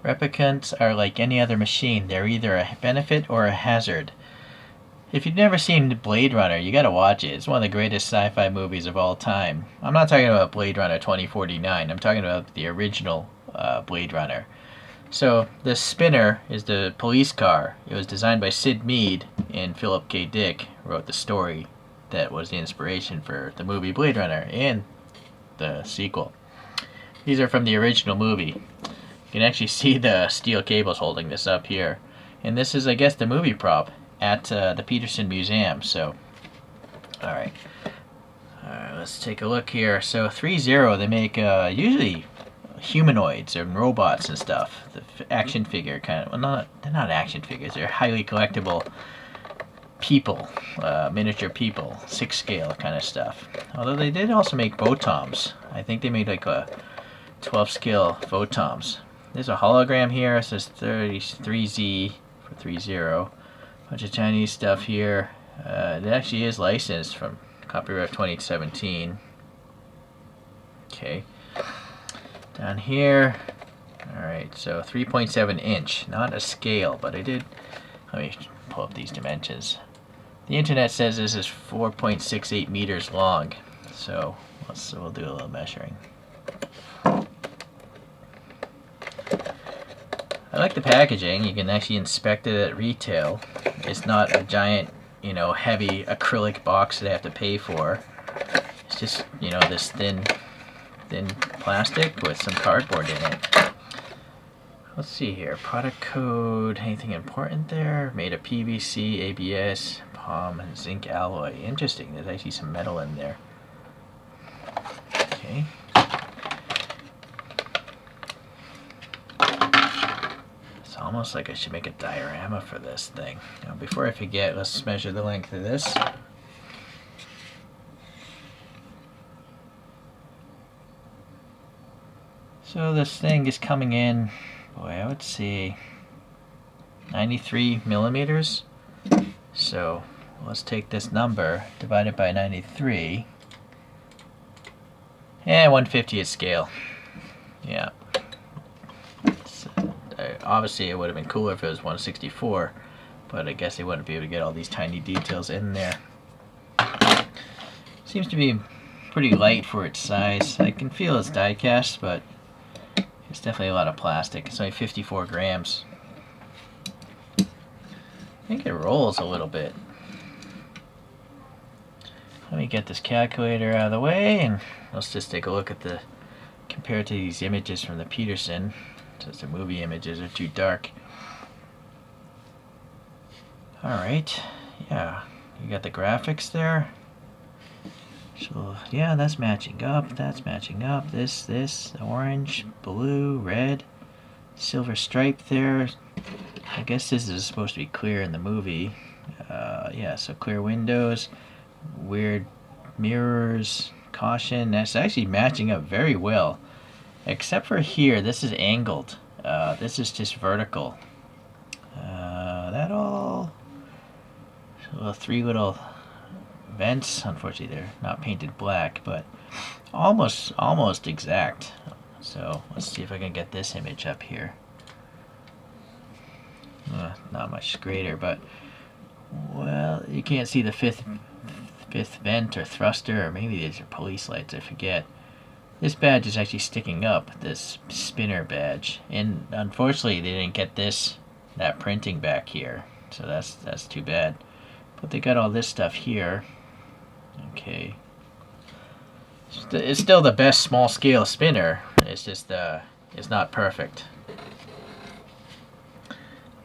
Replicants are like any other machine. They're either a benefit or a hazard. If you've never seen Blade Runner, you gotta watch it. It's one of the greatest sci-fi movies of all time. I'm not talking about Blade Runner 2049. I'm talking about the original Blade Runner. So the spinner is the police car. It was designed by Sid Mead, and Philip K. Dick wrote the story that was the inspiration for the movie Blade Runner and the sequel. These are from the original movie. You can actually see the steel cables holding this up here. And this is, I guess, the movie prop at the Peterson Museum. So, alright. Let's take a look here. So, ThreeZero, they make usually humanoids and robots and stuff. The action figure kind of, well, they're not action figures. They're highly collectible people, miniature people, 6 scale kind of stuff. Although they did also make Votoms. I think they made like a 12 scale Votoms. There's a hologram here. It says 33Z for ThreeZero. Bunch of Chinese stuff here. It actually is licensed from copyright 2017. Okay. Down here. Alright, so 3.7 inch. Not a scale, but I did. Let me pull up these dimensions. The internet says this is 4.68 meters long. So we'll do a little measuring. I like the packaging. You can actually inspect it at retail. It's not a giant, heavy acrylic box that I have to pay for. It's just, this thin plastic with some cardboard in it. Let's see here. Product code. Anything important there? Made of PVC, ABS, POM, and zinc alloy. Interesting. There's actually some metal in there. Okay. Almost like I should make a diorama for this thing. Now, before I forget, let's measure the length of this. So this thing is coming in, boy, I would say 93 millimeters. So let's take this number, divide it by 93, and 1/50th scale. Yeah. Obviously, it would have been cooler if it was 1/64, but I guess they wouldn't be able to get all these tiny details in there. Seems to be pretty light for its size. I can feel it's die cast, but it's definitely a lot of plastic. It's only 54 grams. I think it rolls a little bit. Let me get this calculator out of the way, and let's just take a look at compared to these images from the Peterson. Since the movie images are too dark. Alright, yeah, you got the graphics there. So, yeah, that's matching up, this, orange, blue, red, silver stripe there. I guess this is supposed to be clear in the movie. Yeah, so clear windows, weird mirrors, caution. That's actually matching up very well. Except for here, this is angled. This is just vertical. That all... So 3 little vents. Unfortunately, they're not painted black, but almost exact. So let's see if I can get this image up here. Not much greater, but well, you can't see the fifth vent or thruster, or maybe these are police lights. I forget. This badge is actually sticking up, this spinner badge, and unfortunately they didn't get that printing back here, so that's too bad. But they got all this stuff here. Okay, it's still the best small scale spinner. It's just it's not perfect.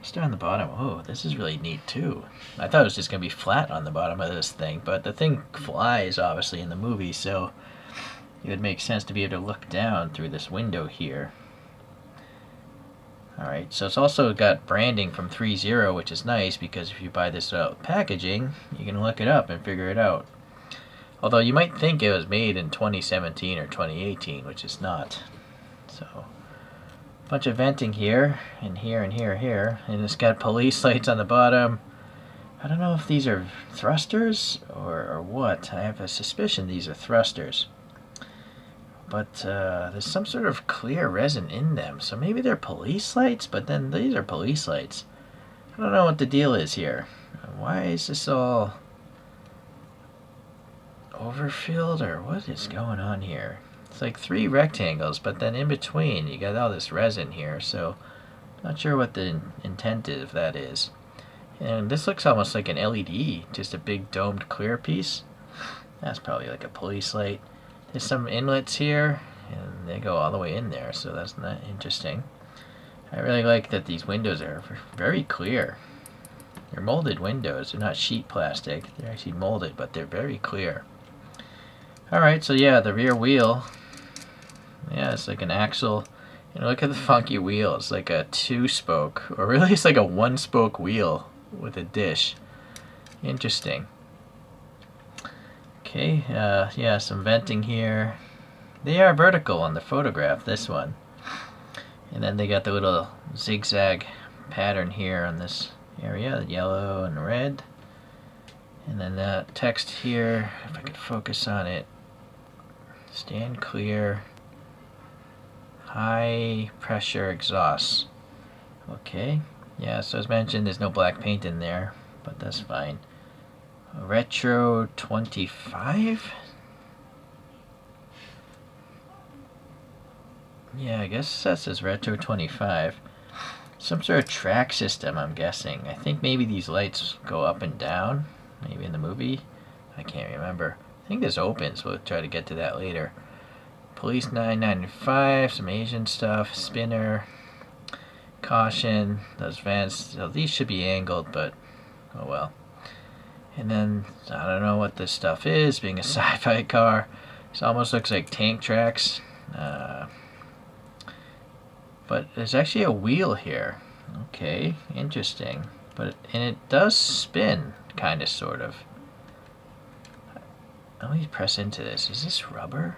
Start on the bottom. Oh, this is really neat too. I thought it was just gonna be flat on the bottom of this thing, but the thing flies obviously in the movie, so it would make sense to be able to look down through this window here. Alright, so it's also got branding from ThreeZero, which is nice because if you buy this packaging, you can look it up and figure it out. Although you might think it was made in 2017 or 2018, which it's not. So, a bunch of venting here, and here, and here, here. And it's got police lights on the bottom. I don't know if these are thrusters or what. I have a suspicion these are thrusters. but there's some sort of clear resin in them. So maybe they're police lights, but then these are police lights. I don't know what the deal is here. Why is this all overfilled, or what is going on here? It's like 3 rectangles, but then in between you got all this resin here, so not sure what the intent of that is. And this looks almost like an LED, just a big domed clear piece. That's probably like a police light. There's some inlets here, and they go all the way in there, so that's not interesting. I really like that these windows are very clear. They're molded windows. They're not sheet plastic. They're actually molded, but they're very clear. Alright, so yeah, the rear wheel. Yeah, it's like an axle. You know, look at the funky wheel. It's like a 2-spoke, or really it's like a 1-spoke wheel with a dish. Interesting. Okay, yeah, some venting here. They are vertical on the photograph, this one. And then they got the little zigzag pattern here on this area, yellow and red. And then that text here, if I could focus on it. Stand clear. High pressure exhaust. Okay, yeah, so as mentioned, there's no black paint in there, but that's fine. Retro 25? Yeah, I guess that says Retro 25. Some sort of track system, I'm guessing. I think maybe these lights go up and down, maybe in the movie. I can't remember. I think this opens, we'll try to get to that later. Police 995, some Asian stuff, spinner, caution, those vents. So these should be angled, but oh well. And then, I don't know what this stuff is, being a sci-fi car. This almost looks like tank tracks. But there's actually a wheel here. Okay, interesting. And it does spin, kind of, sort of. Let me press into this. Is this rubber?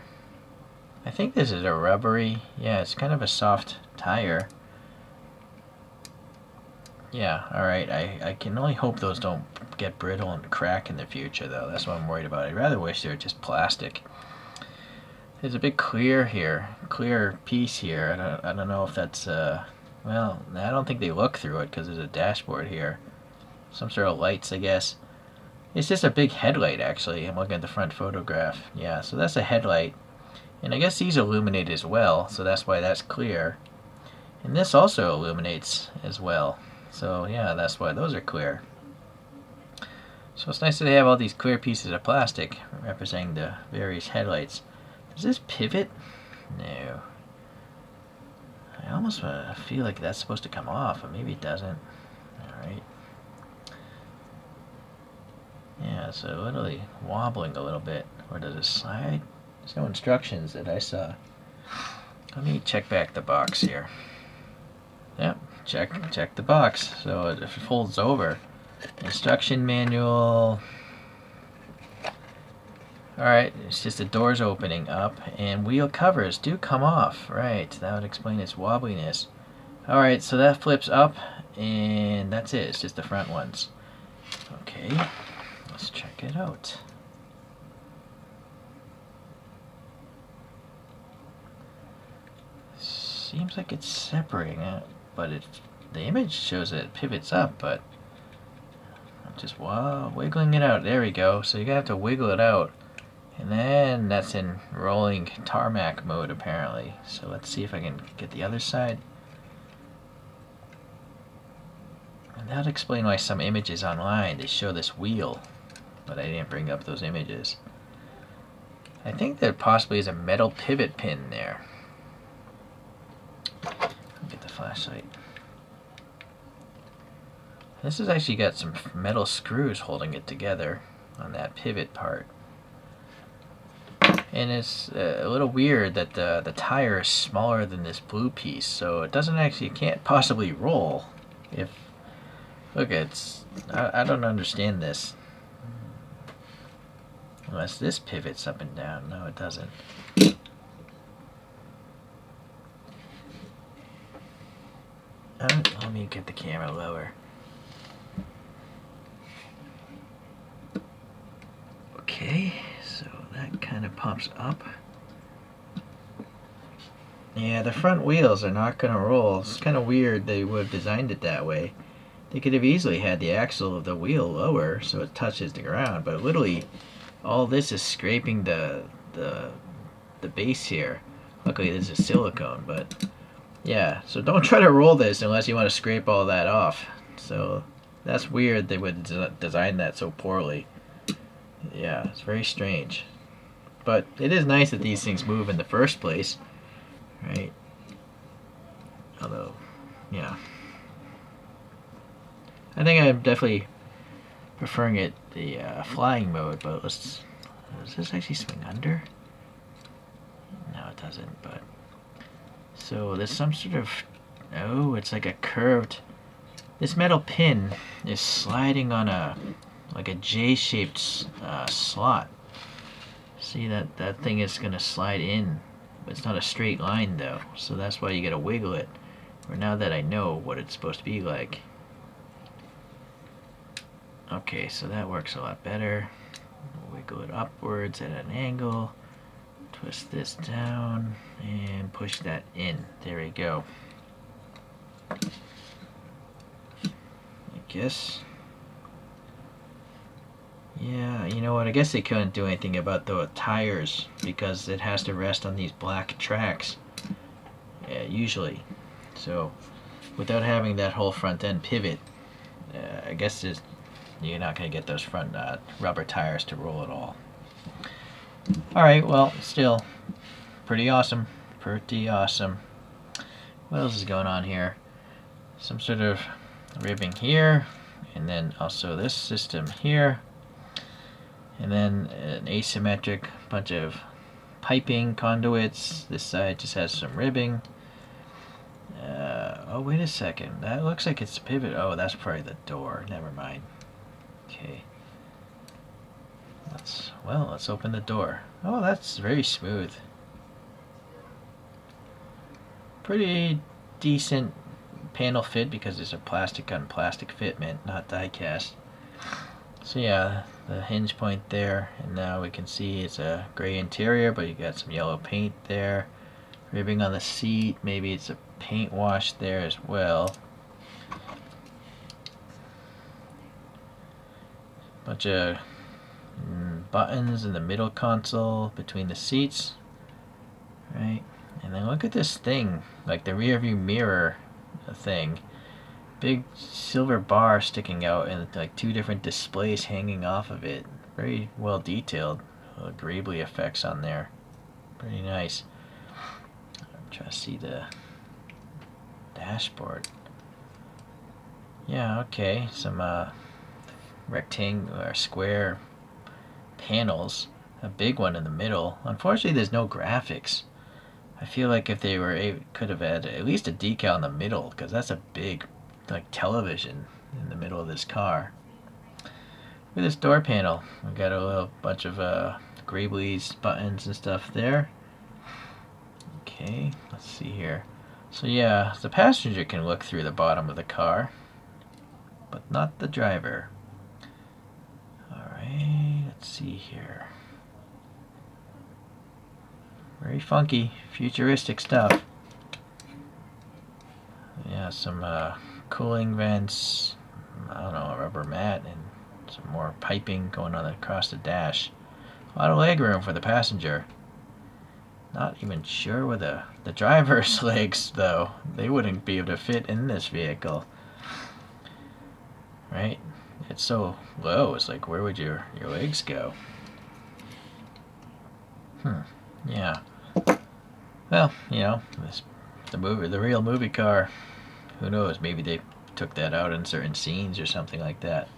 I think this is a rubbery, yeah, it's kind of a soft tire. Yeah, alright, I can only hope those don't get brittle and crack in the future, though. That's what I'm worried about. I'd rather wish they were just plastic. There's a big clear piece here. I don't know if that's, well, I don't think they look through it because there's a dashboard here. Some sort of lights, I guess. It's just a big headlight, actually. I'm looking at the front photograph. Yeah, so that's a headlight. And I guess these illuminate as well, so that's why that's clear. And this also illuminates as well. So yeah, that's why those are clear. So it's nice that they have all these clear pieces of plastic representing the various headlights. Does this pivot? No. I almost feel like that's supposed to come off, but maybe it doesn't. Alright. Yeah, so literally wobbling a little bit. Or does it slide? There's no instructions that I saw. Let me check back the box here. Yep, check the box. So if it folds over, instruction manual. Alright, it's just the doors opening up, and wheel covers do come off. Right, that would explain its wobbliness. Alright, so that flips up, and that's it. It's just the front ones. Okay, let's check it out. Seems like it's separating it, but the image shows that it pivots up, but I'm just wiggling it out. There we go. So you're gonna have to wiggle it out, and then that's in rolling tarmac mode apparently. So let's see if I can get the other side. And that'll explain why some images online they show this wheel, but I didn't bring up those images. I think there possibly is a metal pivot pin there. Get the flashlight. This has actually got some metal screws holding it together on that pivot part. And it's a little weird that the tire is smaller than this blue piece, so it doesn't actually, it can't possibly roll. If, look, I don't understand this. Unless this pivots up and down. No, it doesn't. Let me get the camera lower. Okay, so that kind of pops up. Yeah, the front wheels are not gonna roll. It's kind of weird they would have designed it that way. They could have easily had the axle of the wheel lower so it touches the ground, but literally all this is scraping the the base here. Luckily this is silicone, but yeah, so don't try to roll this unless you want to scrape all that off. So that's weird they would design that so poorly. Yeah, it's very strange. But it is nice that these things move in the first place, right? Although, yeah. I think I'm definitely preferring it the flying mode, but let's... Does this actually swing under? No, it doesn't, but... So there's some sort of... Oh, it's like a curved... This metal pin is sliding on a... like a J-shaped slot. See, that thing is going to slide in. It's not a straight line, though, so that's why you got to wiggle it. Or now that I know what it's supposed to be like. Okay, so that works a lot better. Wiggle it upwards at an angle. Twist this down and push that in. There we go. I guess. Yeah, you know what? I guess they couldn't do anything about the tires because it has to rest on these black tracks. Yeah, usually. So, without having that whole front end pivot, I guess you're not going to get those front rubber tires to roll at all. Alright, well, still, pretty awesome. Pretty awesome. What else is going on here? Some sort of ribbing here, and then also this system here. And then an asymmetric bunch of piping conduits. This side just has some ribbing. Oh, wait a second. That looks like it's a pivot. Oh, that's probably the door. Never mind. Okay. Let's open the door. Oh, that's very smooth. Pretty decent panel fit because it's a plastic on plastic fitment, not die cast. So yeah, the hinge point there, and now we can see it's a gray interior, but you got some yellow paint there. Ribbing on the seat, maybe it's a paint wash there as well. Bunch of buttons in the middle console between the seats, right? And then look at this thing, like the rear view mirror thing. Big silver bar sticking out and like two different displays hanging off of it. Very well detailed. Greebly effects on there. Pretty nice. I'm trying to see the dashboard. Yeah, okay. Some rectangular square panels. A big one in the middle. Unfortunately, there's no graphics. I feel like if they were could have had at least a decal in the middle, because that's a big like television in the middle of this car. Look at this door panel. We got a little bunch of Greeblies buttons and stuff there. Okay, let's see here. So yeah, the passenger can look through the bottom of the car, but not the driver. Alright, let's see here. Very funky, futuristic stuff. Yeah, some cooling vents, I don't know, a rubber mat, and some more piping going on across the dash. A lot of leg room for the passenger. Not even sure where the driver's legs, though. They wouldn't be able to fit in this vehicle. Right? It's so low, it's like, where would your legs go? Yeah. Well, you know, the real movie car, who knows, maybe they took that out in certain scenes or something like that.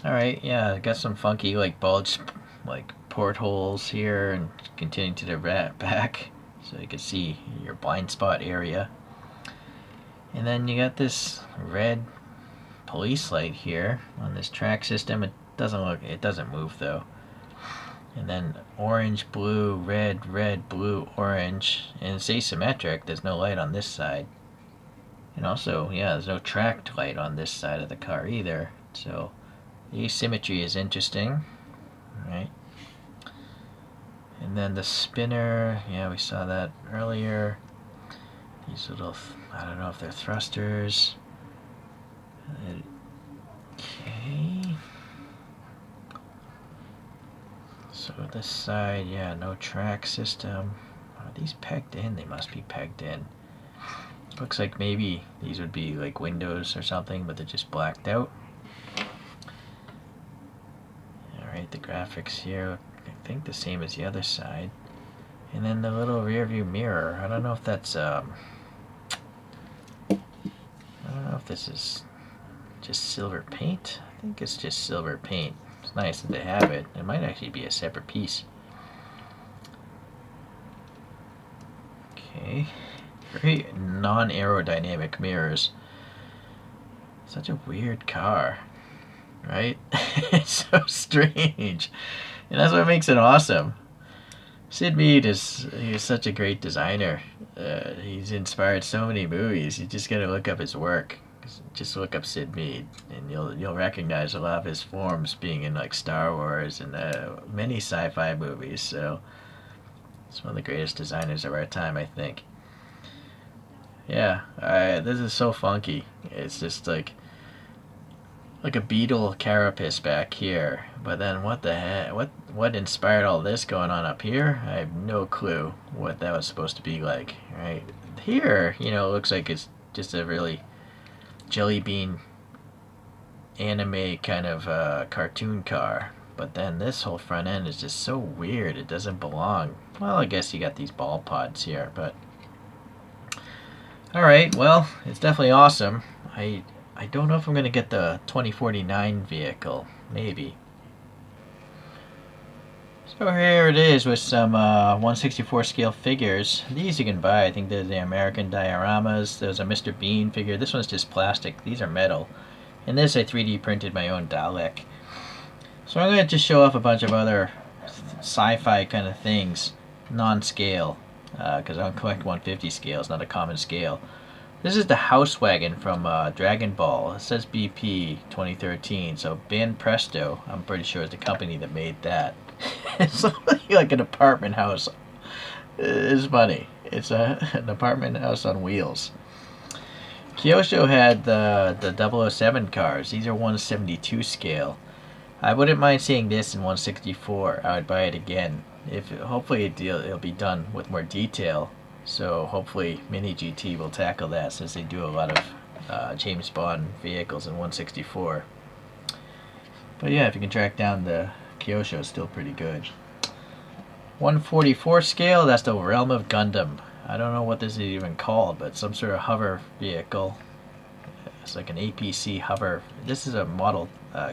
Alright, yeah, got some funky like bulge like portholes here and continuing to the back so you can see your blind spot area. And then you got this red police light here on this track system. It doesn't move though. And then orange, blue, red, blue, orange, and it's asymmetric. There's no light on this side. And also, yeah, there's no tracked light on this side of the car either. So the asymmetry is interesting, right? And then the spinner, yeah, we saw that earlier. These little, I don't know if they're thrusters. Okay. So this side, yeah, no track system. Are these pegged in? They must be pegged in. Looks like maybe these would be like windows or something, but they're just blacked out. Alright, the graphics here, I think the same as the other side. And then the little rear view mirror. I don't know if that's I don't know if this is just silver paint. I think it's just silver paint. It's nice that they have it. It might actually be a separate piece. Okay. Very non-aerodynamic mirrors. Such a weird car, right? It's so strange. And that's what makes it awesome. Sid Mead he's such a great designer. He's inspired so many movies. You just gotta look up his work. Just look up Sid Mead, and you'll recognize a lot of his forms being in like Star Wars and many sci-fi movies. So he's one of the greatest designers of our time, I think. Yeah, this is so funky. It's just like a beetle carapace back here. But then what the heck? What inspired all this going on up here? I have no clue what that was supposed to be like. Right here, you know, it looks like it's just a really jelly bean anime kind of cartoon car. But then this whole front end is just so weird. It doesn't belong. Well, I guess you got these ball pods here, but all right. Well, it's definitely awesome. I don't know if I'm going to get the 2049 vehicle. Maybe. So here it is with some 1/64 scale figures. These you can buy. I think they're the American dioramas. There's a Mr. Bean figure. This one's just plastic. These are metal. And this I 3D printed my own Dalek. So I'm going to just show off a bunch of other sci-fi kind of things. Non-scale. Because I don't collect 150 scales, not a common scale. This is the house wagon from Dragon Ball. It says BP 2013. So Ban Presto, I'm pretty sure, is the company that made that. It's like an apartment house. It's funny. It's an apartment house on wheels. Kyosho had the 007 cars. These are 172 scale. I wouldn't mind seeing this in 164. I would buy it again. Hopefully it'll be done with more detail. So hopefully Mini GT will tackle that, since they do a lot of James Bond vehicles in 164. But yeah, if you can track down the Kyosho, is still pretty good. 144 scale, that's the Realm of Gundam. I don't know what this is even called, but some sort of hover vehicle. It's like an APC hover. This is a model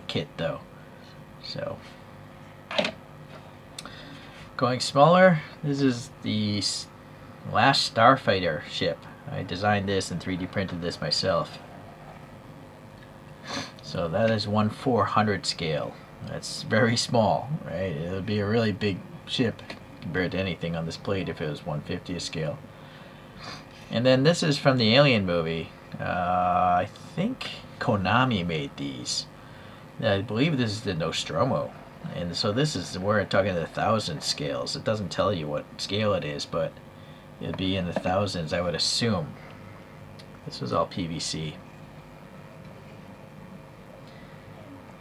kit though. So, going smaller, this is the last Starfighter ship. I designed this and 3D printed this myself. So that is 1/400 scale. That's very small, right? It would be a really big ship compared to anything on this plate if it was 1/50 scale. And then this is from the Alien movie. I think Konami made these. I believe this is the Nostromo. And so we're talking the 1,000 scales. It doesn't tell you what scale it is, but it'd be in the thousands, I would assume. This was all PVC.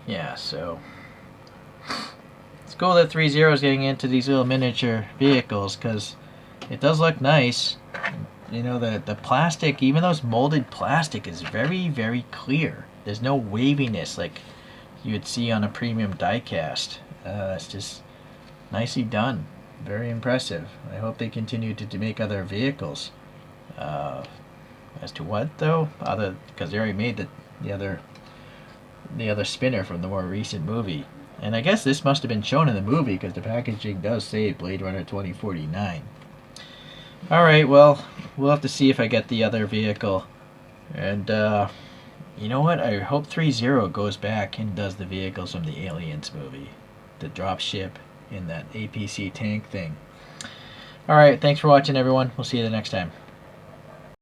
Yeah, so it's cool that ThreeZero is getting into these little miniature vehicles, because it does look nice. You know, the plastic, even though it's molded plastic, is very, very clear. There's no waviness like you would see on a premium diecast. It's just nicely done. Very impressive. I hope they continue to make other vehicles. As to what though? Because they already made the other spinner from the more recent movie. And I guess this must have been shown in the movie, because the packaging does say Blade Runner 2049. Alright, well, we'll have to see if I get the other vehicle. And, you know what? I hope ThreeZero goes back and does the vehicles from the Aliens movie. The dropship and that APC tank thing. Alright, thanks for watching, everyone. We'll see you the next time.